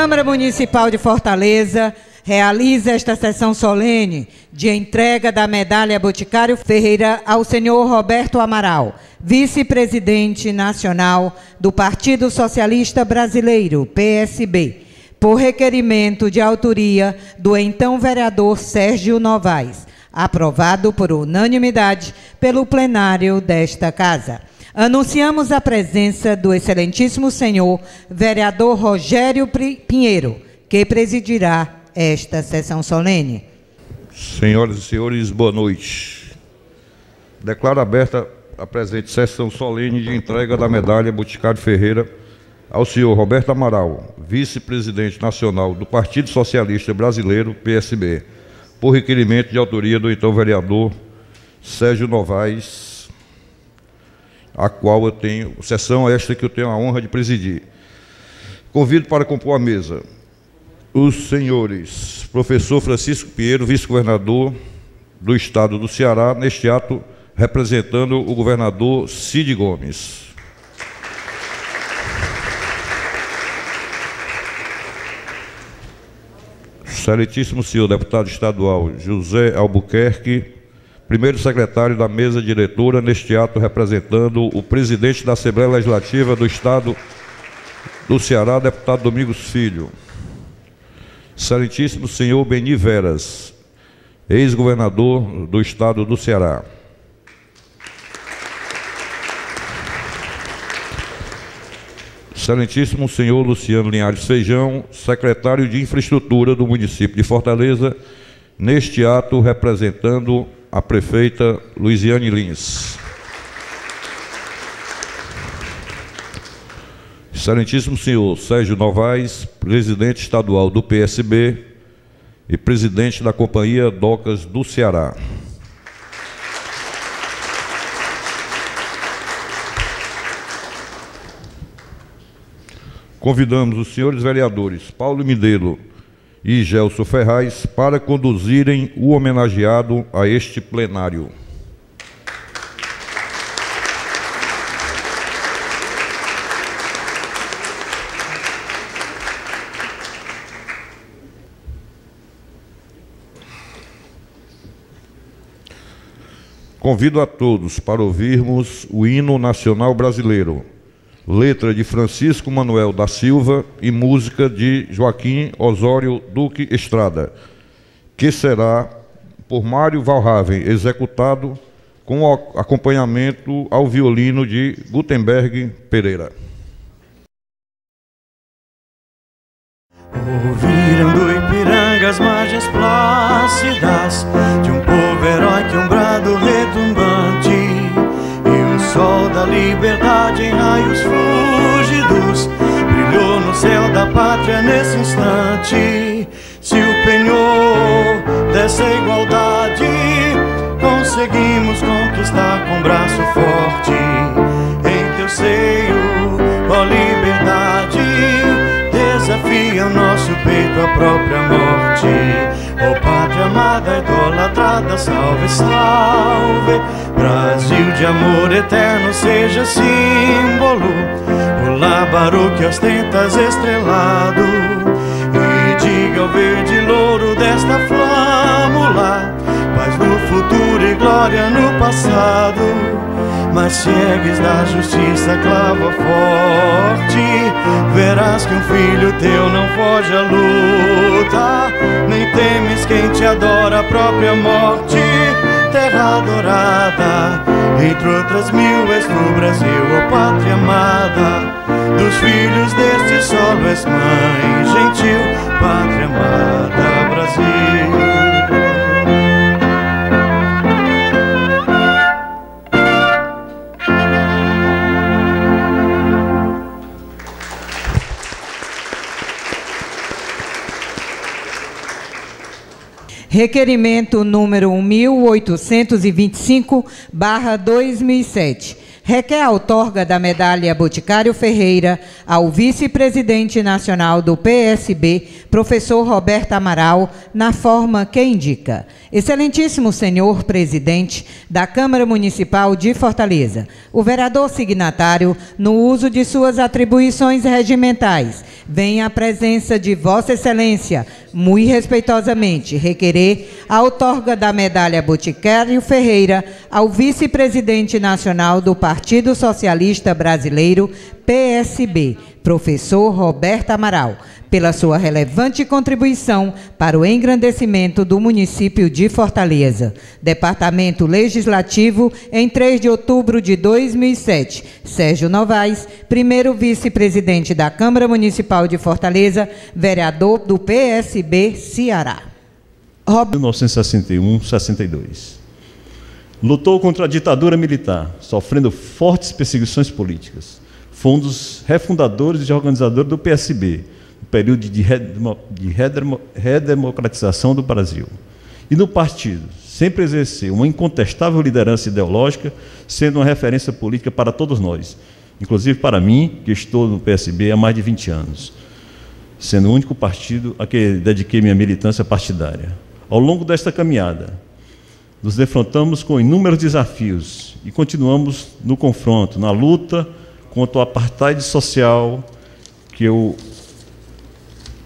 Câmara Municipal de Fortaleza realiza esta sessão solene de entrega da medalha Boticário Ferreira ao senhor Roberto Amaral, vice-presidente nacional do Partido Socialista Brasileiro, PSB, por requerimento de autoria do então vereador Sérgio Novaes, aprovado por unanimidade pelo plenário desta Casa. Anunciamos a presença do excelentíssimo senhor vereador Rogério Pinheiro, que presidirá esta sessão solene. Senhoras e senhores, boa noite. Declaro aberta a presente sessão solene de entrega da medalha Boticário Ferreira ao senhor Roberto Amaral, vice-presidente nacional do Partido Socialista Brasileiro, PSB, por requerimento de autoria do então vereador Sérgio Novaes, a qual eu tenho, sessão esta que eu tenho a honra de presidir. Convido para compor a mesa os senhores professor Francisco Pinheiro, vice-governador do estado do Ceará, neste ato representando o governador Cid Gomes. Excelentíssimo senhor deputado estadual José Albuquerque, primeiro secretário da mesa diretora, neste ato representando o presidente da Assembleia Legislativa do estado do Ceará, deputado Domingos Filho. Excelentíssimo senhor Beni Veras, ex-governador do estado do Ceará. Excelentíssimo senhor Luciano Linhares Feijão, secretário de Infraestrutura do município de Fortaleza, neste ato representando a prefeita Luiziane Lins. Excelentíssimo senhor Sérgio Novaes, presidente estadual do PSB e presidente da Companhia Docas do Ceará. Convidamos os senhores vereadores Paulo Midelo e Gelson Ferraz para conduzirem o homenageado a este plenário. Convido a todos para ouvirmos o hino nacional brasileiro, letra de Francisco Manuel da Silva e música de Joaquim Osório Duque Estrada, que será por Mário Valraven, executado com acompanhamento ao violino de Gutenberg Pereira. Ouviram do Ipiranga as margens plácidas de um povo heróico, um brado retumbante, e o sol da liberdade em raios fúlgidos brilhou no céu da pátria nesse instante. Se o penhor dessa igualdade conseguimos conquistar com braço forte, em teu seio, ó liberdade, desafia o nosso peito a própria morte. Ó pátria amada, idolatrada, salve, salve. Brasil de amor eterno, seja símbolo, o lábaro que ostentas estrelado, e diga ao verde louro desta flâmula, paz no futuro e glória no passado. Mas se ergues da justiça clava forte, verás que um filho teu não foge à luta, nem temes quem te adora a própria morte. Terra adorada, entre outras mil és no Brasil, ó pátria amada, dos filhos deste solo és mãe gentil, pátria amada, Brasil. Requerimento número 1825/2007, requer a outorga da medalha Boticário Ferreira ao vice-presidente nacional do PSB, professor Roberto Amaral, na forma que indica. Excelentíssimo senhor presidente da Câmara Municipal de Fortaleza, o vereador signatário, no uso de suas atribuições regimentais, vem à presença de Vossa Excelência, muito respeitosamente, requerer a outorga da medalha Boticário Ferreira ao vice-presidente nacional do Partido Socialista Brasileiro, PSB, professor Roberto Amaral, pela sua relevante contribuição para o engrandecimento do município de Fortaleza. Departamento Legislativo, em 3 de outubro de 2007. Sérgio Novaes, primeiro vice-presidente da Câmara Municipal de Fortaleza, vereador do PSB Ceará. 1961-62. Lutou contra a ditadura militar, sofrendo fortes perseguições políticas. Foi um dos refundadores e organizadores do PSB, no período de redemocratização do Brasil. E no partido, sempre exerceu uma incontestável liderança ideológica, sendo uma referência política para todos nós, inclusive para mim, que estou no PSB há mais de 20 anos, sendo o único partido a que dediquei minha militância partidária. Ao longo desta caminhada, nos defrontamos com inúmeros desafios e continuamos no confronto, na luta contra o apartheid social que o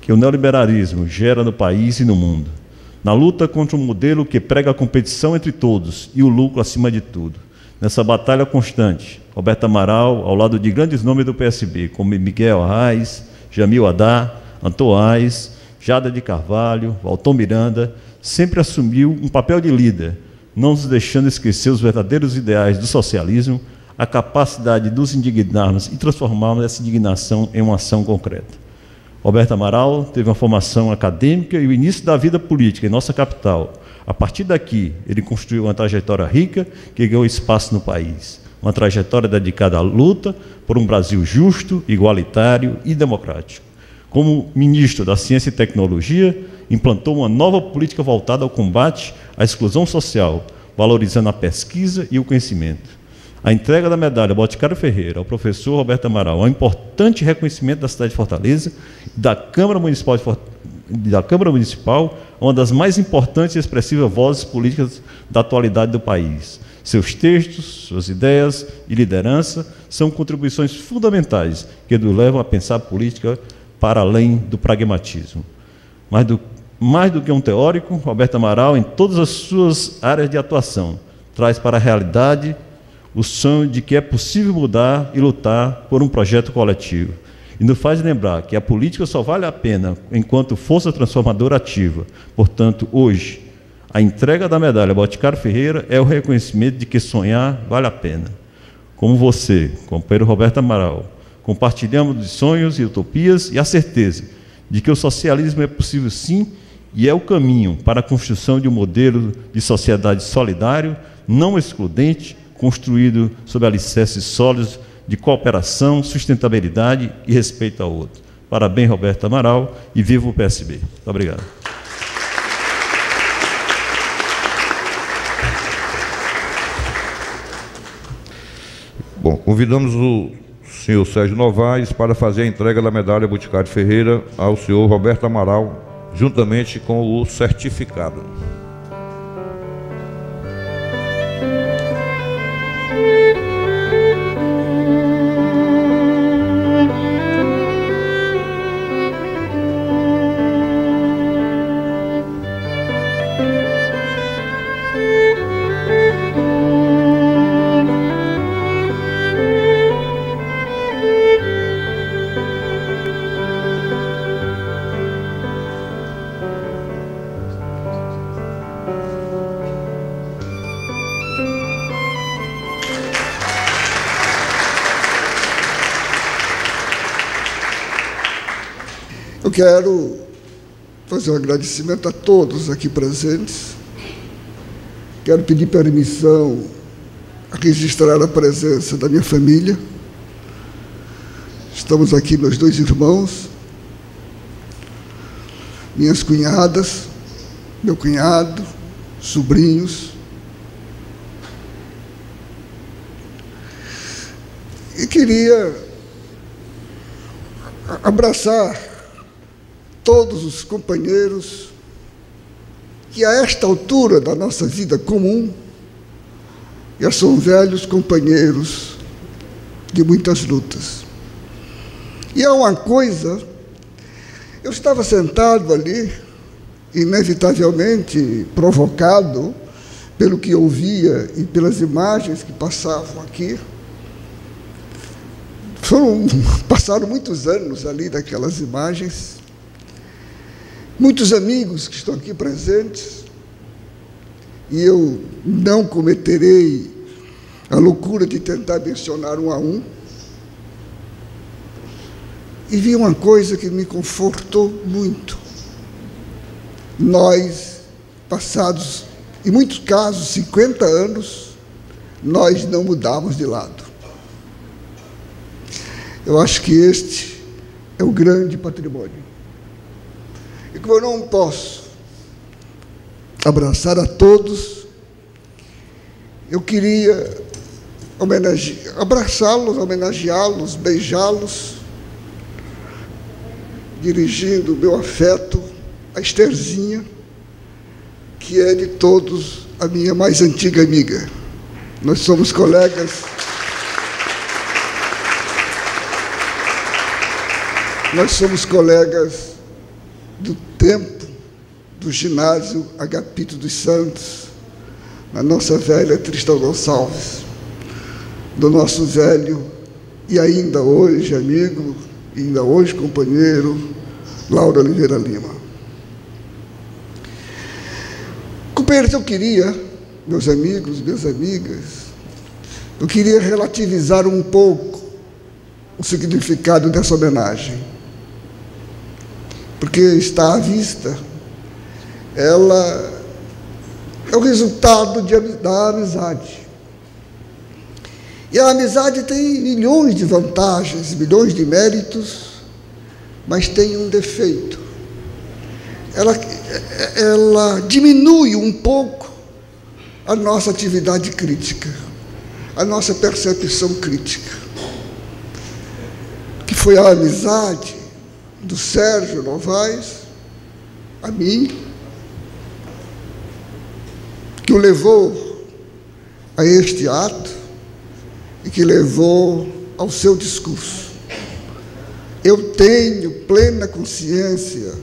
neoliberalismo gera no país e no mundo. Na luta contra um modelo que prega a competição entre todos e o lucro acima de tudo. Nessa batalha constante, Roberto Amaral, ao lado de grandes nomes do PSB, como Miguel Arraes, Jamil Haddad, Antônio Aires, Jada de Carvalho, Valton Miranda, sempre assumiu um papel de líder, não nos deixando esquecer os verdadeiros ideais do socialismo, a capacidade de nos indignarmos e transformarmos essa indignação em uma ação concreta. Roberto Amaral teve uma formação acadêmica e o início da vida política em nossa capital. A partir daqui, ele construiu uma trajetória rica que ganhou espaço no país. Uma trajetória dedicada à luta por um Brasil justo, igualitário e democrático. Como ministro da Ciência e Tecnologia, implantou uma nova política voltada ao combate à exclusão social, valorizando a pesquisa e o conhecimento. A entrega da medalha Boticário Ferreira ao professor Roberto Amaral é um importante reconhecimento da cidade de Fortaleza e da Câmara Municipal, uma das mais importantes e expressivas vozes políticas da atualidade do país. Seus textos, suas ideias e liderança são contribuições fundamentais que nos levam a pensar a política para além do pragmatismo. Mais do que um teórico, Roberto Amaral, em todas as suas áreas de atuação, traz para a realidade o sonho de que é possível mudar e lutar por um projeto coletivo. E nos faz lembrar que a política só vale a pena enquanto força transformadora ativa. Portanto, hoje, a entrega da medalha Boticário Ferreira é o reconhecimento de que sonhar vale a pena. Como você, companheiro Roberto Amaral, compartilhamos de sonhos e utopias e a certeza de que o socialismo é possível sim e é o caminho para a construção de um modelo de sociedade solidário, não excludente, construído sob alicerces sólidos de cooperação, sustentabilidade e respeito ao outro. Parabéns, Roberto Amaral, e viva o PSB. Muito obrigado. Bom, convidamos o senhor Sérgio Novaes para fazer a entrega da medalha Boticário Ferreira ao senhor Roberto Amaral, juntamente com o certificado. Eu quero fazer um agradecimento a todos aqui presentes. Quero pedir permissão a registrar a presença da minha família. Estamos aqui meus dois irmãos, minhas cunhadas, meu cunhado, sobrinhos. queria abraçar todos os companheiros que a esta altura da nossa vida comum já são velhos companheiros de muitas lutas. E há uma coisa, eu estava sentado ali, inevitavelmente provocado pelo que ouvia e pelas imagens que passavam aqui. Passaram muitos anos ali daquelas imagens, muitos amigos que estão aqui presentes, e eu não cometerei a loucura de tentar mencionar um a um, e vi uma coisa que me confortou muito. Nós, passados, em muitos casos, 50 anos, nós não mudamos de lado. Eu acho que este é o grande patrimônio. E como eu não posso abraçar a todos, eu queria abraçá-los, homenageá-los, beijá-los, dirigindo o meu afeto a Estherzinha, que é de todos a minha mais antiga amiga. Nós somos colegas. Nós somos colegas do tempo do ginásio Agapito dos Santos, na nossa velha Tristão Gonçalves, do nosso velho e ainda hoje amigo, e ainda hoje companheiro, Lauro Oliveira Lima. Companheiros, eu queria, meus amigos, minhas amigas, eu queria relativizar um pouco o significado dessa homenagem, porque está à vista, ela é o resultado da amizade. E a amizade tem milhões de vantagens, milhões de méritos, mas tem um defeito. Ela diminui um pouco a nossa atividade crítica, a nossa percepção crítica, que foi a amizade do Sérgio Novaes a mim, que o levou a este ato e que levou ao seu discurso. Eu tenho plena consciência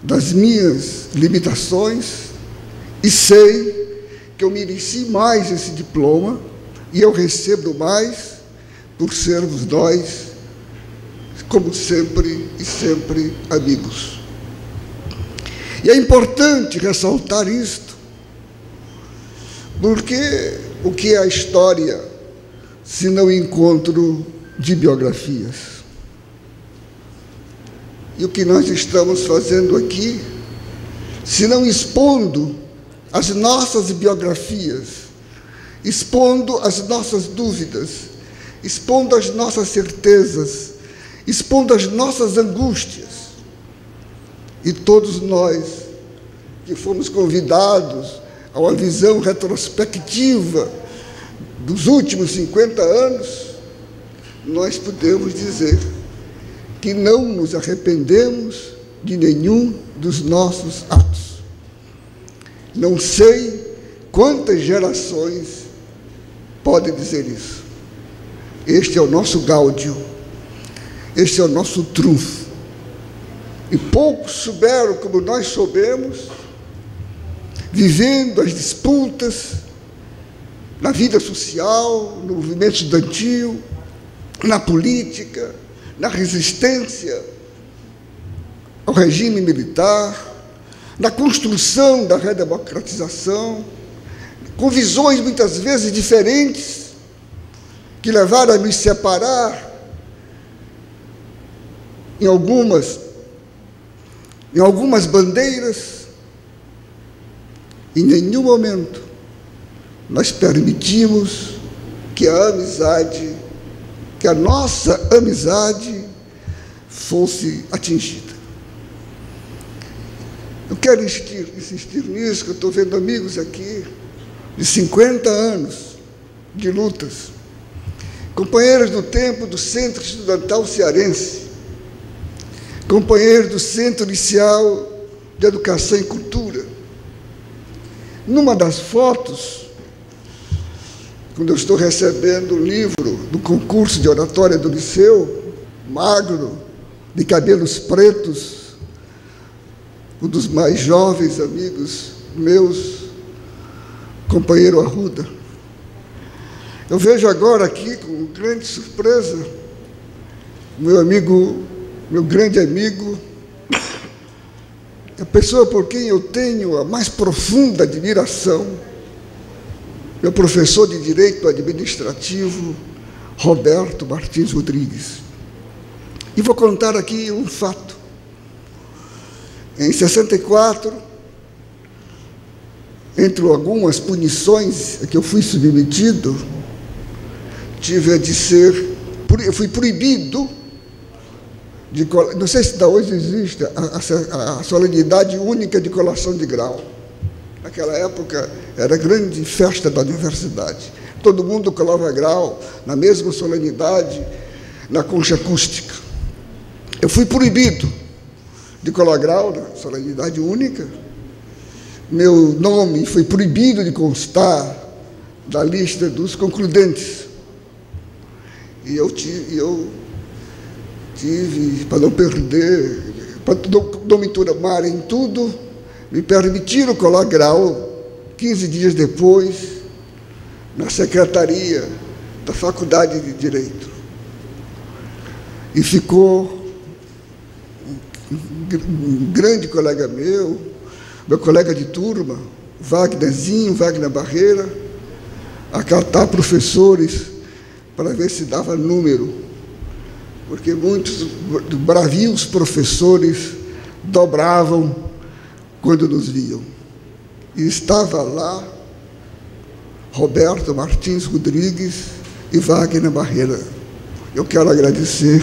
das minhas limitações e sei que eu mereci mais esse diploma e eu recebo mais por sermos nós, como sempre e sempre, amigos. E é importante ressaltar isto, porque o que é a história se não encontro de biografias? E o que nós estamos fazendo aqui, se não expondo as nossas biografias, expondo as nossas dúvidas, expondo as nossas certezas, expondo as nossas angústias. E todos nós que fomos convidados a uma visão retrospectiva dos últimos 50 anos, nós podemos dizer que não nos arrependemos de nenhum dos nossos atos. Não sei quantas gerações podem dizer isso. Este é o nosso gáudio, este é o nosso trunfo. E poucos souberam, como nós soubemos, vivendo as disputas na vida social, no movimento estudantil, na política, na resistência ao regime militar, na construção da redemocratização, com visões muitas vezes diferentes, que levaram a nos separar em algumas bandeiras. Em nenhum momento nós permitimos que a amizade, que a nossa amizade fosse atingida. Eu quero insistir nisso, que eu estou vendo amigos aqui de 50 anos de lutas, companheiros do tempo do Centro Estudantil Cearense, companheiros do Centro Inicial de Educação e Cultura. Numa das fotos, quando eu estou recebendo o livro do concurso de oratória do liceu, magro, de cabelos pretos, um dos mais jovens amigos meus, companheiro Arruda. Eu vejo agora aqui, com grande surpresa, meu grande amigo, a pessoa por quem eu tenho a mais profunda admiração, meu professor de Direito Administrativo, Roberto Martins Rodrigues. E vou contar aqui um fato. Em 64, entre algumas punições a que eu fui submetido, eu fui proibido de, não sei se ainda hoje existe a solenidade única de colação de grau. Naquela época era a grande festa da universidade. Todo mundo colava grau na mesma solenidade, na concha acústica. Eu fui proibido de colar grau na solenidade única. Meu nome foi proibido de constar da lista dos concludentes. E eu tive, para não perder, para não me turmar em tudo, me permitiram colar grau 15 dias depois, na secretaria da Faculdade de Direito. E ficou um grande colega meu colega de turma, Wagner Barreira, a catar professores para ver se dava número, porque muitos bravios professores dobravam quando nos viam. E estava lá Roberto Martins Rodrigues e Wagner Barreira. Eu quero agradecer,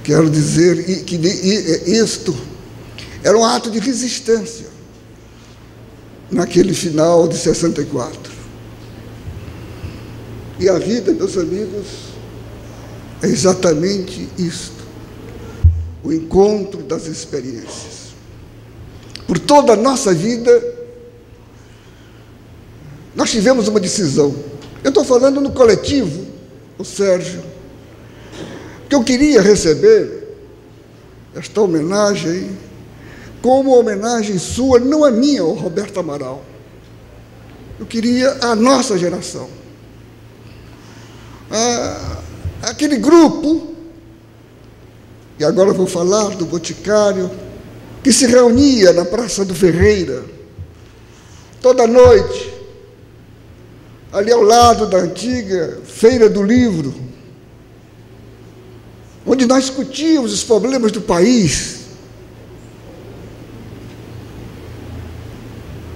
quero dizer que isto era um ato de resistência naquele final de 64. E a vida, meus amigos, é exatamente isto, o encontro das experiências. Por toda a nossa vida, nós tivemos uma decisão. Eu estou falando no coletivo, o Sérgio, que eu queria receber esta homenagem como homenagem sua, não a minha, ao Roberto Amaral. Eu queria a nossa geração. Aquele grupo, e agora eu vou falar do Boticário, que se reunia na Praça do Ferreira, toda noite, ali ao lado da antiga Feira do Livro, onde nós discutíamos os problemas do país.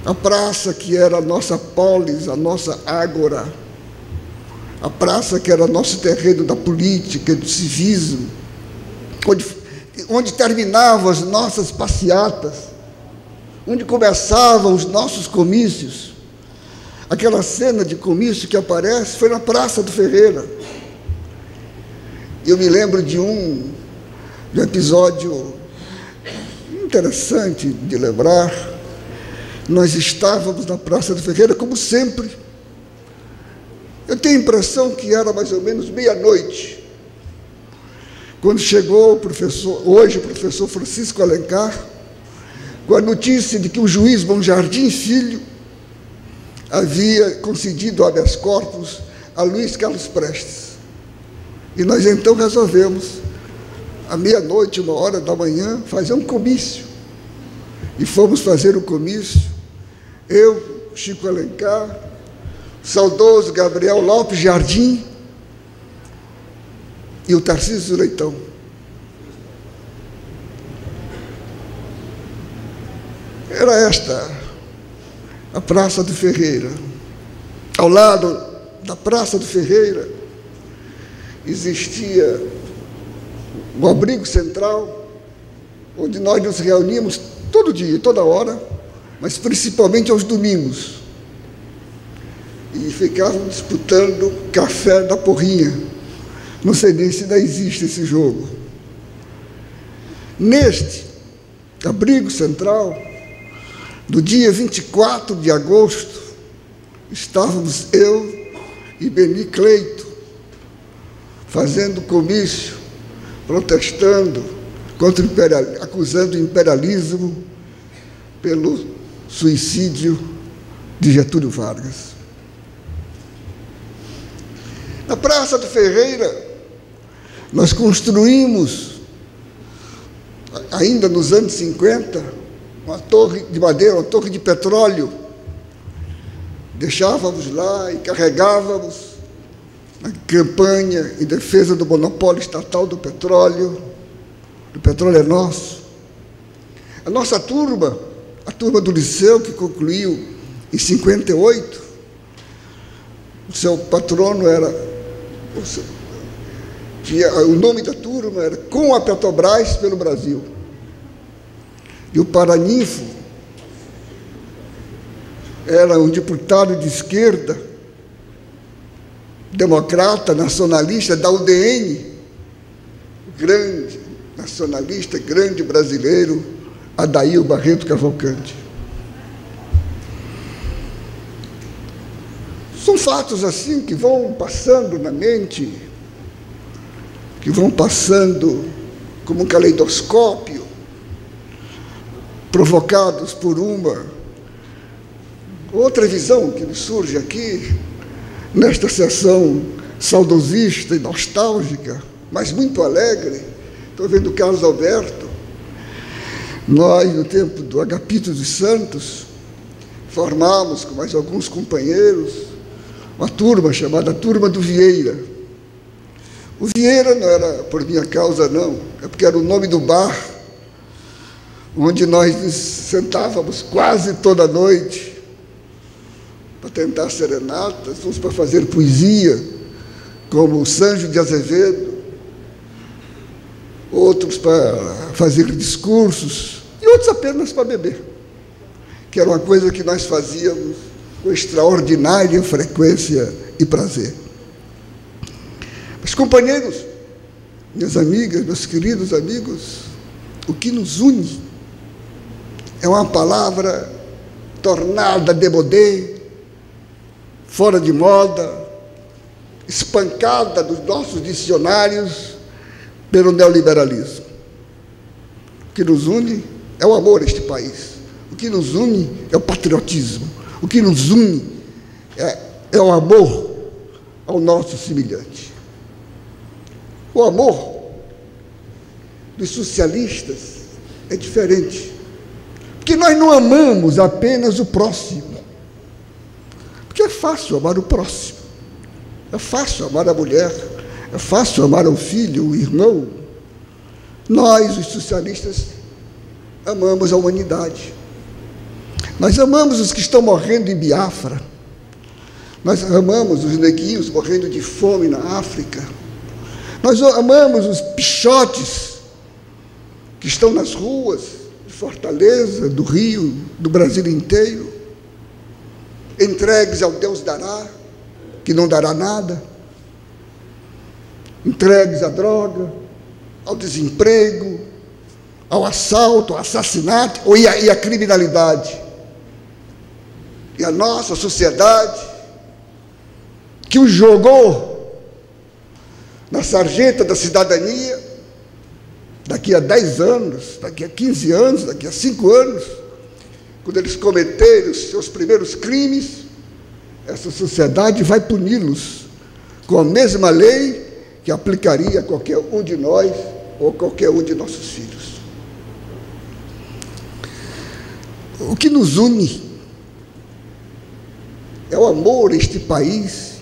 A praça que era a nossa polis, a nossa ágora, a praça que era nosso terreno da política, do civismo, onde terminavam as nossas passeatas, onde começavam os nossos comícios. Aquela cena de comício que aparece foi na Praça do Ferreira. Eu me lembro de um episódio interessante de lembrar. Nós estávamos na Praça do Ferreira, como sempre. Eu tenho a impressão que era mais ou menos meia-noite, quando chegou o professor Francisco Alencar, com a notícia de que o juiz Bom Jardim Filho havia concedido habeas corpus a Luiz Carlos Prestes. E nós então resolvemos, à meia-noite, 1h da manhã, fazer um comício. E fomos fazer o comício, eu, Chico Alencar, saudoso Gabriel Lopes Jardim e o Tarcísio Leitão. Era esta a Praça do Ferreira. Ao lado da Praça do Ferreira existia um abrigo central, onde nós nos reuníamos todo dia, toda hora, mas principalmente aos domingos. e ficavam disputando café da porrinha. Não sei nem se ainda existe esse jogo. Neste abrigo central, do dia 24 de agosto, estávamos eu e Beni Cleito fazendo comício, protestando contra acusando o imperialismo pelo suicídio de Getúlio Vargas. Na Praça do Ferreira, nós construímos, ainda nos anos 50, uma torre de madeira, uma torre de petróleo. Deixávamos lá e carregávamos a campanha em defesa do monopólio estatal do petróleo. O petróleo é nosso. A nossa turma, a turma do Liceu, que concluiu em 58, o seu patrono era... o nome da turma era Com a Petrobras pelo Brasil. E o paraninfo era um deputado de esquerda, democrata, nacionalista, da UDN, grande nacionalista, grande brasileiro, Adair Barreto Cavalcante. São fatos assim que vão passando na mente, que vão passando como um caleidoscópio, provocados por uma outra visão que me surge aqui, nesta sessão saudosista e nostálgica, mas muito alegre. Estou vendo o Carlos Alberto. Nós, no tempo do Agapito dos Santos, formamos, com mais alguns companheiros, uma turma chamada Turma do Vieira. O Vieira não era por minha causa, não, é porque era o nome do bar, onde nós nos sentávamos quase toda noite para tentar serenatas, uns para fazer poesia, como o Sancho de Azevedo, outros para fazer discursos, e outros apenas para beber, que era uma coisa que nós fazíamos com extraordinária frequência e prazer. Mas, companheiros, minhas amigas, meus queridos amigos, o que nos une é uma palavra tornada démodé, fora de moda, espancada dos nossos dicionários pelo neoliberalismo. O que nos une é o amor a este país. O que nos une é o patriotismo. O que nos une é o amor ao nosso semelhante. O amor dos socialistas é diferente, porque nós não amamos apenas o próximo, porque é fácil amar o próximo, é fácil amar a mulher, é fácil amar o filho, o irmão. Nós, os socialistas, amamos a humanidade. Nós amamos os que estão morrendo em Biafra. Nós amamos os neguinhos morrendo de fome na África. Nós amamos os pichotes que estão nas ruas de Fortaleza, do Rio, do Brasil inteiro, entregues ao Deus dará, que não dará nada, entregues à droga, ao desemprego, ao assalto, ao assassinato e à criminalidade. E a nossa sociedade, que o jogou na sarjeta da cidadania, daqui a 10 anos, daqui a 15 anos, daqui a 5 anos, quando eles cometerem os seus primeiros crimes, essa sociedade vai puni-los com a mesma lei que aplicaria a qualquer um de nós ou qualquer um de nossos filhos. O que nos une é o amor a este país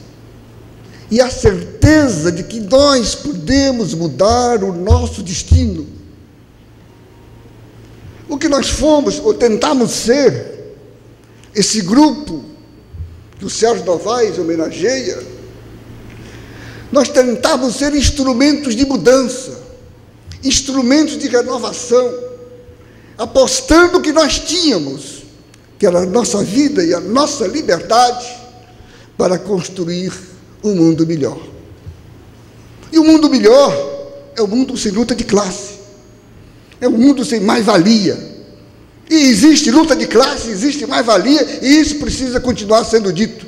e a certeza de que nós podemos mudar o nosso destino. O que nós fomos, ou tentamos ser, esse grupo que o Sérgio Novaes homenageia, nós tentamos ser instrumentos de mudança, instrumentos de renovação, apostando que nós tínhamos, que era a nossa vida e a nossa liberdade, para construir um mundo melhor. E o mundo melhor é o mundo sem luta de classe, é um mundo sem mais-valia. E existe luta de classe, existe mais-valia, e isso precisa continuar sendo dito.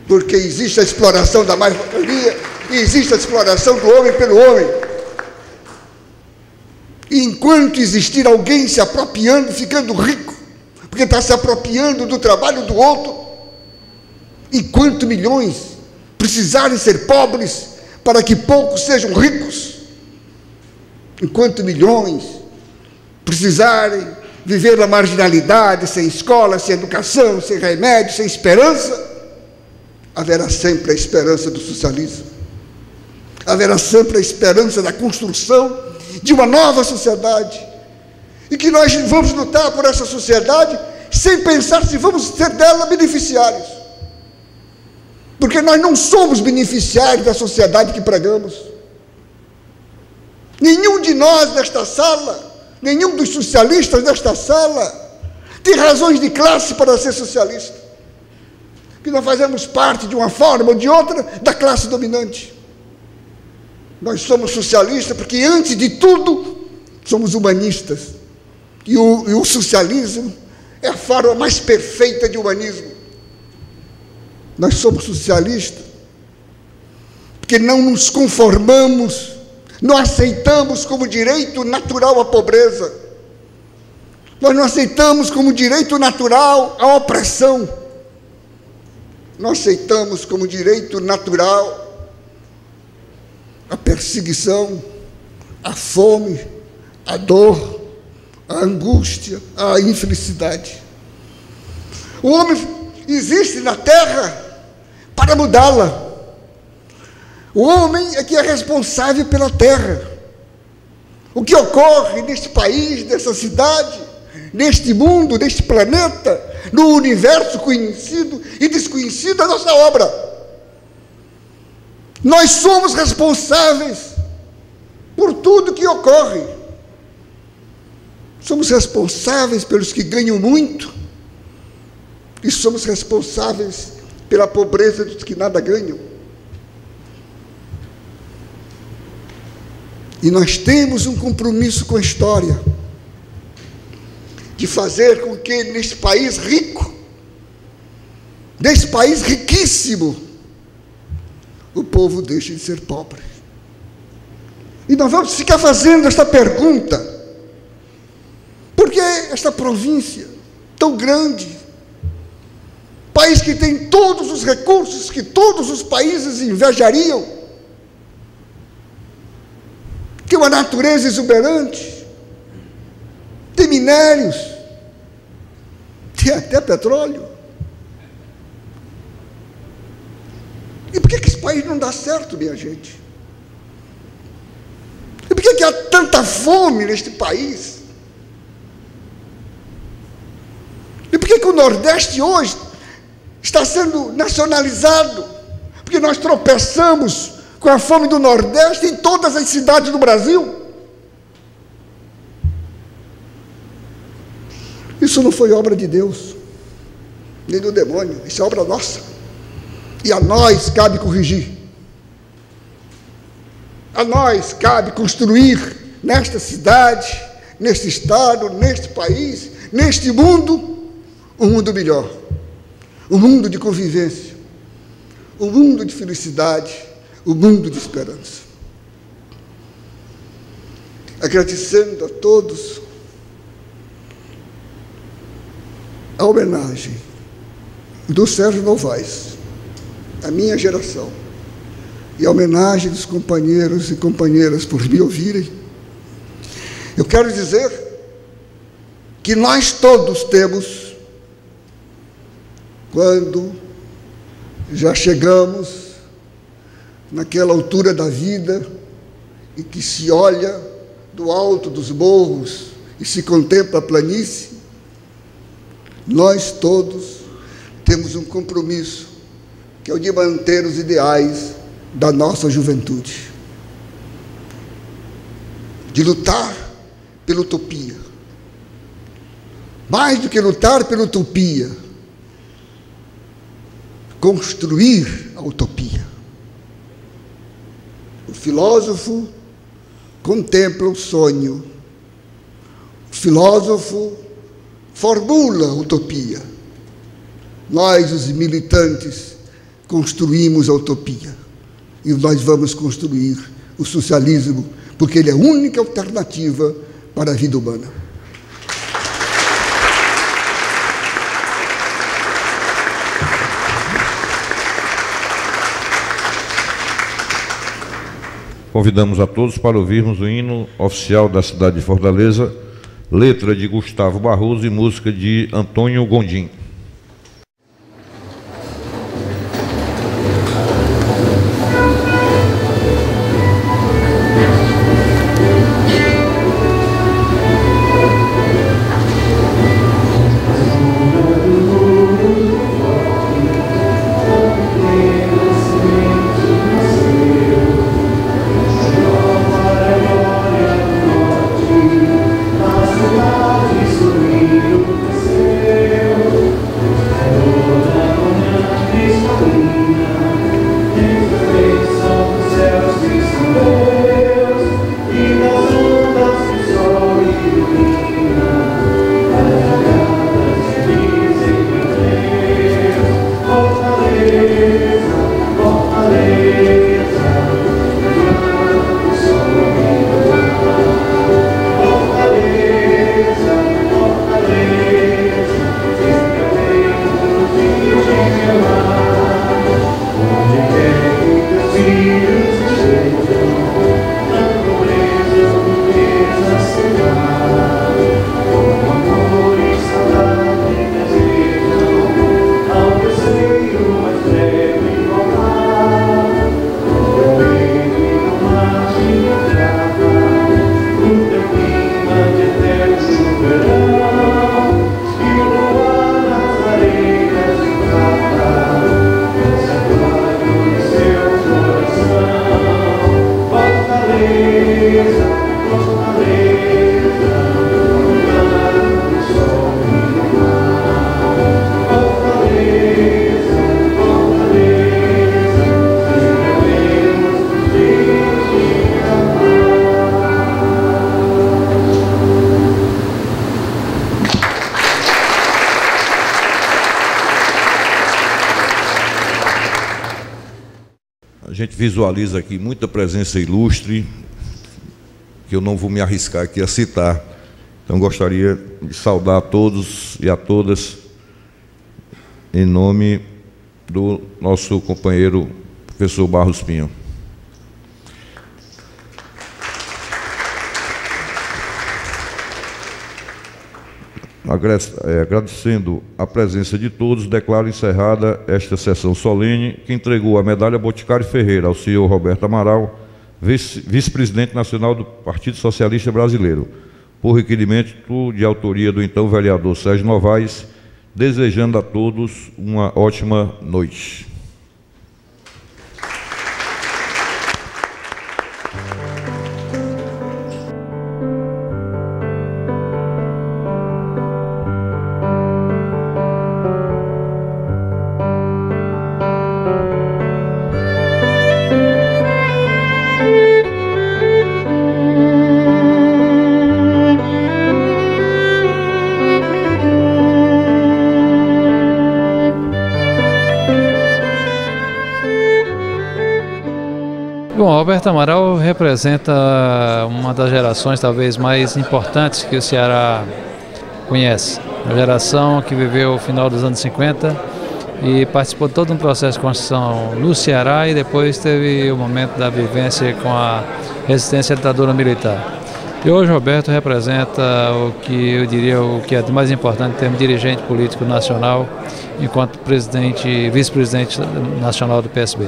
Porque existe a exploração da mais-valia, e existe a exploração do homem pelo homem. E enquanto existir alguém se apropriando, ficando rico, porque está se apropriando do trabalho do outro, enquanto milhões precisarem ser pobres para que poucos sejam ricos, enquanto milhões precisarem viver na marginalidade, sem escola, sem educação, sem remédio, sem esperança, haverá sempre a esperança do socialismo, haverá sempre a esperança da construção de uma nova sociedade, e que nós vamos lutar por essa sociedade sem pensar se vamos ser dela beneficiários, porque nós não somos beneficiários da sociedade que pregamos. Nenhum de nós nesta sala, nenhum dos socialistas nesta sala tem razões de classe para ser socialista, que nós fazemos parte de uma forma ou de outra da classe dominante. Nós somos socialistas porque, antes de tudo, somos humanistas, e o socialismo é a forma mais perfeita de humanismo. Nós somos socialistas porque não nos conformamos, não aceitamos como direito natural a pobreza, nós não aceitamos como direito natural a opressão, nós aceitamos como direito natural a perseguição, a fome, a dor, a angústia, a infelicidade. O homem existe na terra para mudá-la. O homem é que é responsável pela terra. O que ocorre neste país, nessa cidade, neste mundo, neste planeta, no universo conhecido e desconhecido, é a nossa obra. Nós somos responsáveis por tudo que ocorre. Somos responsáveis pelos que ganham muito, e somos responsáveis pela pobreza dos que nada ganham. E nós temos um compromisso com a história, de fazer com que neste país rico, neste país riquíssimo, o povo deixe de ser pobre. E nós vamos ficar fazendo esta pergunta: por que esta província tão grande, país que tem todos os recursos que todos os países invejariam, tem uma natureza exuberante, tem minérios, tem até petróleo, e por que esse país não dá certo, minha gente? E por que há tanta fome neste país? E por que o Nordeste hoje está sendo nacionalizado? Porque nós tropeçamos com a fome do Nordeste em todas as cidades do Brasil. Isso não foi obra de Deus, nem do demônio, isso é obra nossa. E a nós cabe corrigir. A nós cabe construir nesta cidade, neste estado, neste país, neste mundo, um mundo melhor, um mundo de convivência, um mundo de felicidade, um mundo de esperança. Agradecendo a todos a homenagem do Sérgio Novaes, a minha geração, e a homenagem dos companheiros e companheiras por me ouvirem. Eu quero dizer que nós todos temos, quando já chegamos naquela altura da vida e que se olha do alto dos morros e se contempla a planície, nós todos temos um compromisso, que é o de manter os ideais da nossa juventude, de lutar pela utopia. Mais do que lutar pela utopia, construir a utopia. O filósofo contempla o sonho. O filósofo formula a utopia. Nós, os militantes, construímos a utopia. E nós vamos construir o socialismo, porque ele é a única alternativa para a vida humana. Convidamos a todos para ouvirmos o hino oficial da cidade de Fortaleza, letra de Gustavo Barroso e música de Antônio Gondim. A gente visualiza aqui muita presença ilustre, que eu não vou me arriscar aqui a citar. Então, gostaria de saudar a todos e a todas, em nome do nosso companheiro professor Barros Pinho. Agradecendo a presença de todos, declaro encerrada esta sessão solene, que entregou a medalha Boticário Ferreira ao senhor Roberto Amaral, vice-presidente nacional do Partido Socialista Brasileiro, por requerimento de autoria do então vereador Sérgio Novaes, desejando a todos uma ótima noite. Bom, Roberto Amaral representa uma das gerações talvez mais importantes que o Ceará conhece. Uma geração que viveu o final dos anos 50 e participou de todo um processo de construção no Ceará e depois teve o momento da vivência com a resistência à ditadura militar. E hoje Roberto representa o que eu diria o que é de mais importante em termos de dirigente político nacional, enquanto vice-presidente nacional do PSB.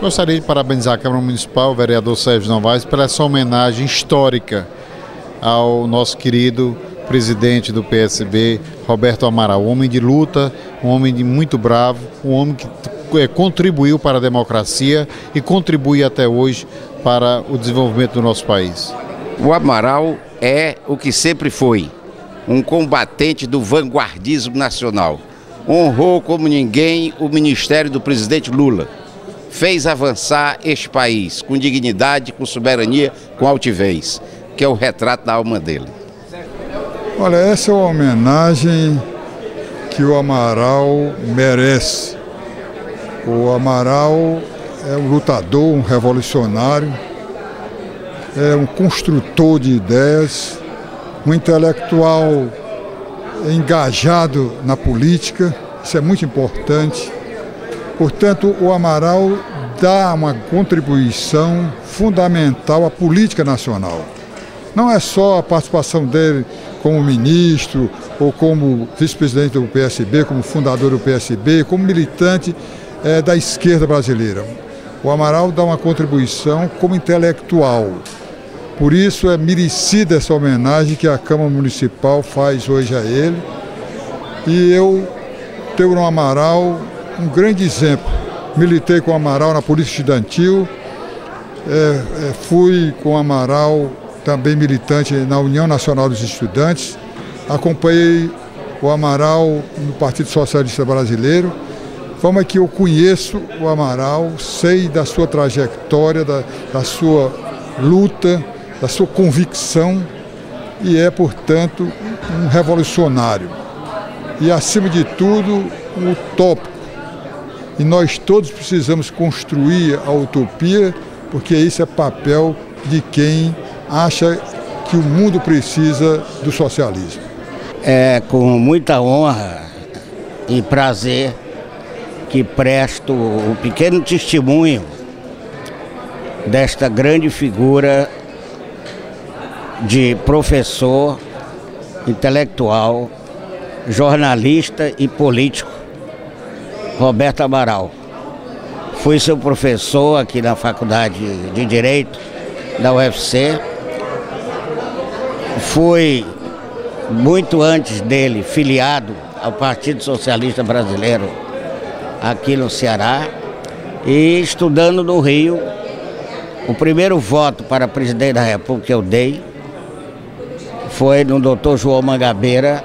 Gostaria de parabenizar a Câmara Municipal, o vereador Sérgio Novaes, por essa homenagem histórica ao nosso querido presidente do PSB, Roberto Amaral, um homem de luta, um homem muito bravo, um homem que contribuiu para a democracia e contribui até hoje para o desenvolvimento do nosso país. O Amaral é o que sempre foi, um combatente do vanguardismo nacional, honrou como ninguém o ministério do presidente Lula. Fez avançar este país com dignidade, com soberania, com altivez, que é o retrato da alma dele. Olha, essa é uma homenagem que o Amaral merece. O Amaral é um lutador, um revolucionário, é um construtor de ideias, um intelectual engajado na política, isso é muito importante. Portanto, o Amaral dá uma contribuição fundamental à política nacional. Não é só a participação dele como ministro ou como vice-presidente do PSB, como fundador do PSB, como militante da esquerda brasileira. O Amaral dá uma contribuição como intelectual. Por isso é merecida essa homenagem que a Câmara Municipal faz hoje a ele. E eu tenho no Amaral um grande exemplo. Militei com o Amaral na polícia estudantil, fui com o Amaral também militante na União Nacional dos Estudantes, acompanhei o Amaral no Partido Socialista Brasileiro, de forma que eu conheço o Amaral, sei da sua trajetória, da sua luta, da sua convicção, e é, portanto, um revolucionário. E, acima de tudo, um utópico. E nós todos precisamos construir a utopia, porque esse é papel de quem acha que o mundo precisa do socialismo. É com muita honra e prazer que presto um pequeno testemunho desta grande figura de professor, intelectual, jornalista e político, Roberto Amaral. Fui seu professor aqui na Faculdade de Direito da UFC. Fui, muito antes dele, filiado ao Partido Socialista Brasileiro aqui no Ceará, e estudando no Rio. O primeiro voto para presidente da República que eu dei foi no Dr. João Mangabeira,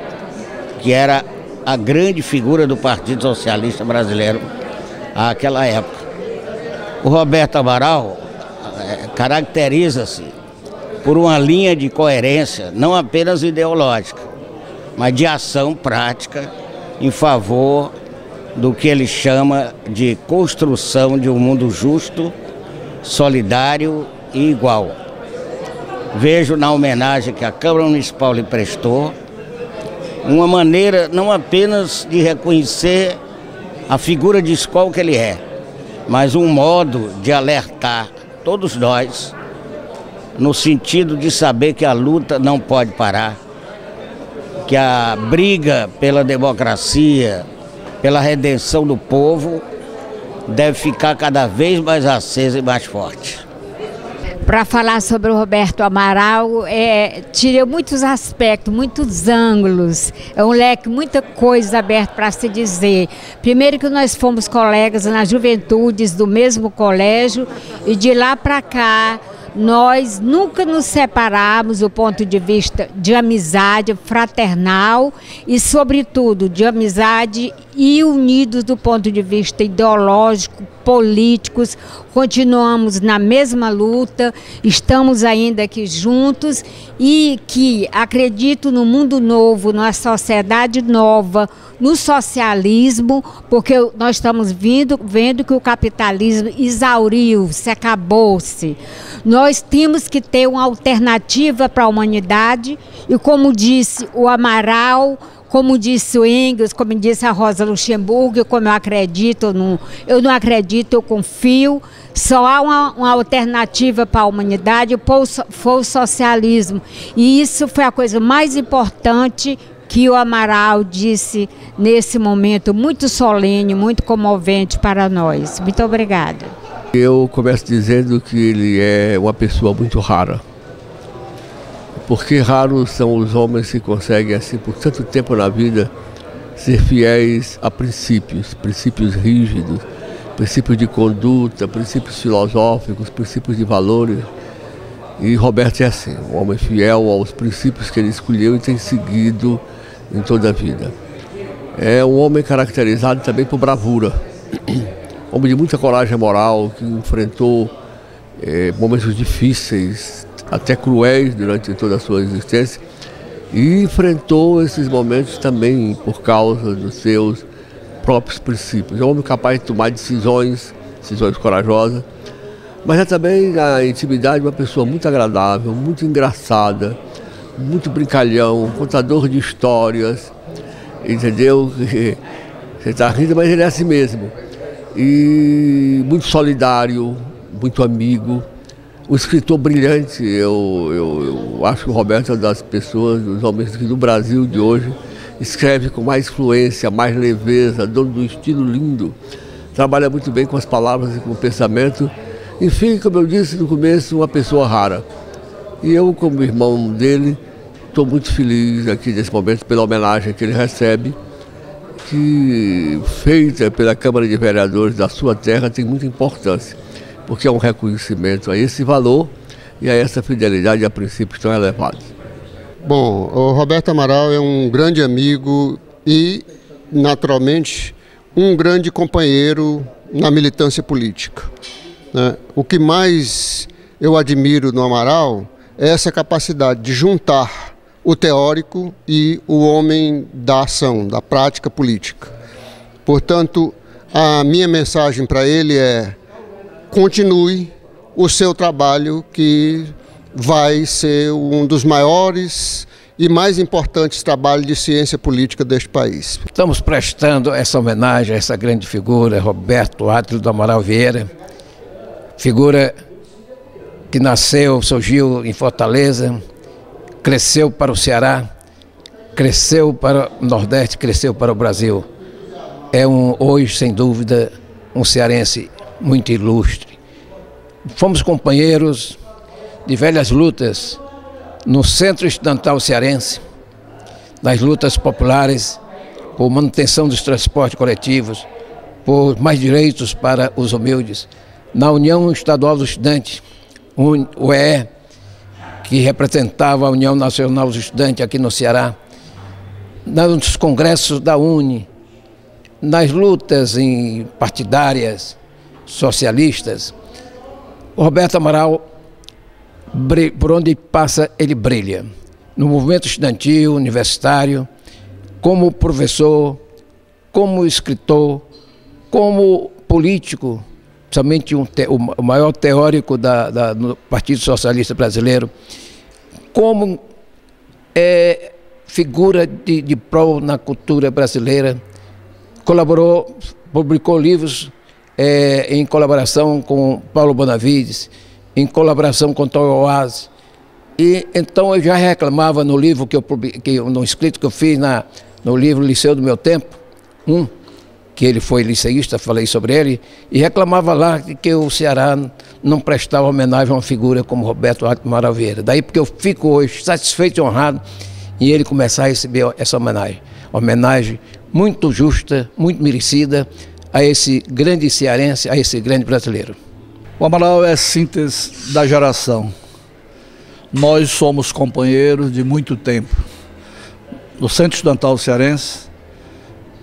que era a grande figura do Partido Socialista Brasileiro àquela época. O Roberto Amaral caracteriza-se por uma linha de coerência, não apenas ideológica, mas de ação prática em favor do que ele chama de construção de um mundo justo, solidário e igual. Vejo na homenagem que a Câmara Municipal lhe prestou uma maneira não apenas de reconhecer a figura de escola que ele é, mas um modo de alertar todos nós no sentido de saber que a luta não pode parar, que a briga pela democracia, pela redenção do povo, deve ficar cada vez mais acesa e mais forte. Para falar sobre o Roberto Amaral, tirei muitos aspectos, muitos ângulos, é um leque, muita coisa aberta para se dizer. Primeiro que nós fomos colegas nas juventudes do mesmo colégio, e de lá para cá nós nunca nos separamos do ponto de vista de amizade fraternal e, sobretudo, de amizade e unidos do ponto de vista ideológico, políticos. Continuamos na mesma luta, estamos ainda aqui juntos e que acredito no mundo novo, numa sociedade nova, no socialismo, porque nós estamos vendo que o capitalismo exauriu-se, acabou-se. Nós temos que ter uma alternativa para a humanidade e, como disse o Amaral, como disse o Engels, como disse a Rosa Luxemburgo, como eu não acredito, eu confio. Só há uma alternativa para a humanidade, foi o socialismo. E isso foi a coisa mais importante que o Amaral disse nesse momento muito solene, muito comovente para nós. Muito obrigada. Eu começo dizendo que ele é uma pessoa muito rara. Porque raros são os homens que conseguem, assim, por tanto tempo na vida, ser fiéis a princípios rígidos, princípios de conduta, princípios filosóficos, princípios de valores. E Roberto é assim, um homem fiel aos princípios que ele escolheu e tem seguido em toda a vida. É um homem caracterizado também por bravura. Homem de muita coragem moral, que enfrentou momentos difíceis, até cruéis durante toda a sua existência, e enfrentou esses momentos também por causa dos seus próprios princípios. É um homem capaz de tomar decisões corajosas, mas é também na intimidade uma pessoa muito agradável, muito engraçada, muito brincalhão, contador de histórias, entendeu? Você está rindo, mas ele é assim mesmo. E muito solidário, muito amigo, um escritor brilhante. Eu acho que o Roberto é uma das pessoas, dos homens do Brasil de hoje, escreve com mais fluência, mais leveza, dono do estilo lindo, trabalha muito bem com as palavras e com o pensamento. Enfim, como eu disse no começo, uma pessoa rara. E eu, como irmão dele, estou muito feliz aqui nesse momento pela homenagem que ele recebe, que, feita pela Câmara de Vereadores da sua terra, tem muita importância, porque é um reconhecimento a esse valor e a essa fidelidade a princípios tão elevados. Bom, o Roberto Amaral é um grande amigo e, naturalmente, um grande companheiro na militância política, né? O que mais eu admiro no Amaral é essa capacidade de juntar o teórico e o homem da ação, da prática política. Portanto, a minha mensagem para ele é: continue o seu trabalho, que vai ser um dos maiores e mais importantes trabalhos de ciência política deste país. Estamos prestando essa homenagem a essa grande figura, Roberto Átila do Amaral Vieira, figura que nasceu, surgiu em Fortaleza, cresceu para o Ceará, cresceu para o Nordeste, cresceu para o Brasil. É hoje, sem dúvida, um cearense muito ilustre. Fomos companheiros de velhas lutas no Centro Estudantil Cearense, das lutas populares por manutenção dos transportes coletivos, por mais direitos para os humildes, na União Estadual dos Estudantes, UE, que representava a União Nacional dos Estudantes aqui no Ceará, nos congressos da UNE, nas lutas partidárias, socialistas. O Roberto Amaral, por onde passa, ele brilha. No movimento estudantil, universitário, como professor, como escritor, como político, somente o maior teórico do Partido Socialista Brasileiro, como figura de prol na cultura brasileira, colaborou, publicou livros em colaboração com Paulo Bonavides, em colaboração com Tom Oase. E então eu já reclamava no livro no escrito que eu fiz no livro Liceu do Meu Tempo, que ele foi liceísta, falei sobre ele, e reclamava lá que o Ceará não prestava homenagem a uma figura como Roberto Átila Amaral Vieira. Daí porque eu fico hoje satisfeito e honrado em ele começar a receber essa homenagem. Homenagem muito justa, muito merecida a esse grande cearense, a esse grande brasileiro. O Amaral é síntese da geração. Nós somos companheiros de muito tempo. No Centro Estudantil Cearense,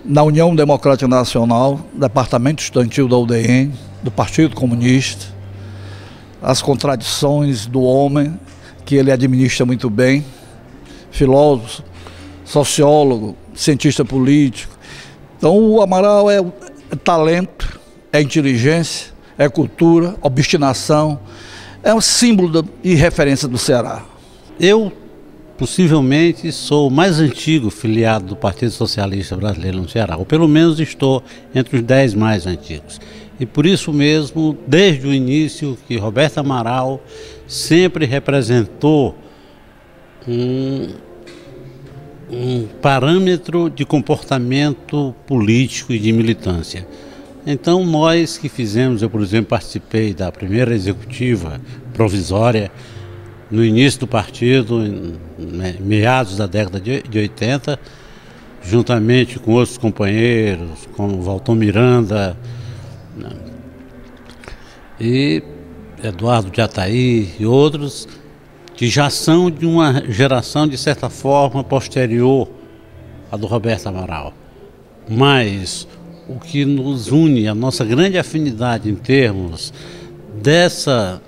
na União Democrática Nacional, Departamento Estudantil da UDN, do Partido Comunista, as contradições do homem, que ele administra muito bem, filósofo, sociólogo, cientista político. Então o Amaral é talento, é inteligência, é cultura, obstinação, é um símbolo e referência do Ceará. Eu, possivelmente, sou o mais antigo filiado do Partido Socialista Brasileiro no Ceará, ou pelo menos estou entre os 10 mais antigos. E por isso mesmo, desde o início, que Roberto Amaral sempre representou um parâmetro de comportamento político e de militância. Então nós que fizemos, eu por exemplo participei da primeira executiva provisória no início do partido, em meados da década de 80, juntamente com outros companheiros, como Valton Miranda e Eduardo de Ataí e outros, que já são de uma geração, de certa forma, posterior à do Roberto Amaral. Mas o que nos une, a nossa grande afinidade em termos dessa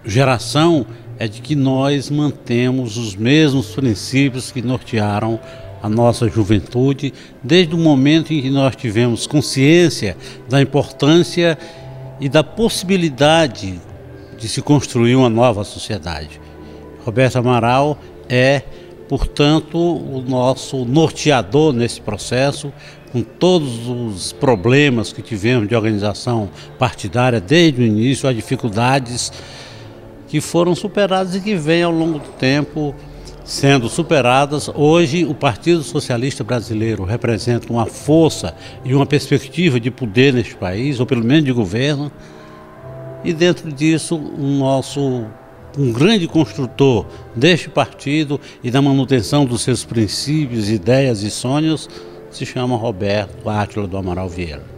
geração, é de que nós mantemos os mesmos princípios que nortearam a nossa juventude, desde o momento em que nós tivemos consciência da importância e da possibilidade de se construir uma nova sociedade. Roberto Amaral é, portanto, o nosso norteador nesse processo, com todos os problemas que tivemos de organização partidária desde o início, as dificuldades que foram superadas e que vêm ao longo do tempo sendo superadas. Hoje, o Partido Socialista Brasileiro representa uma força e uma perspectiva de poder neste país, ou pelo menos de governo, e dentro disso, um grande construtor deste partido e da manutenção dos seus princípios, ideias e sonhos se chama Roberto Átila do Amaral Vieira.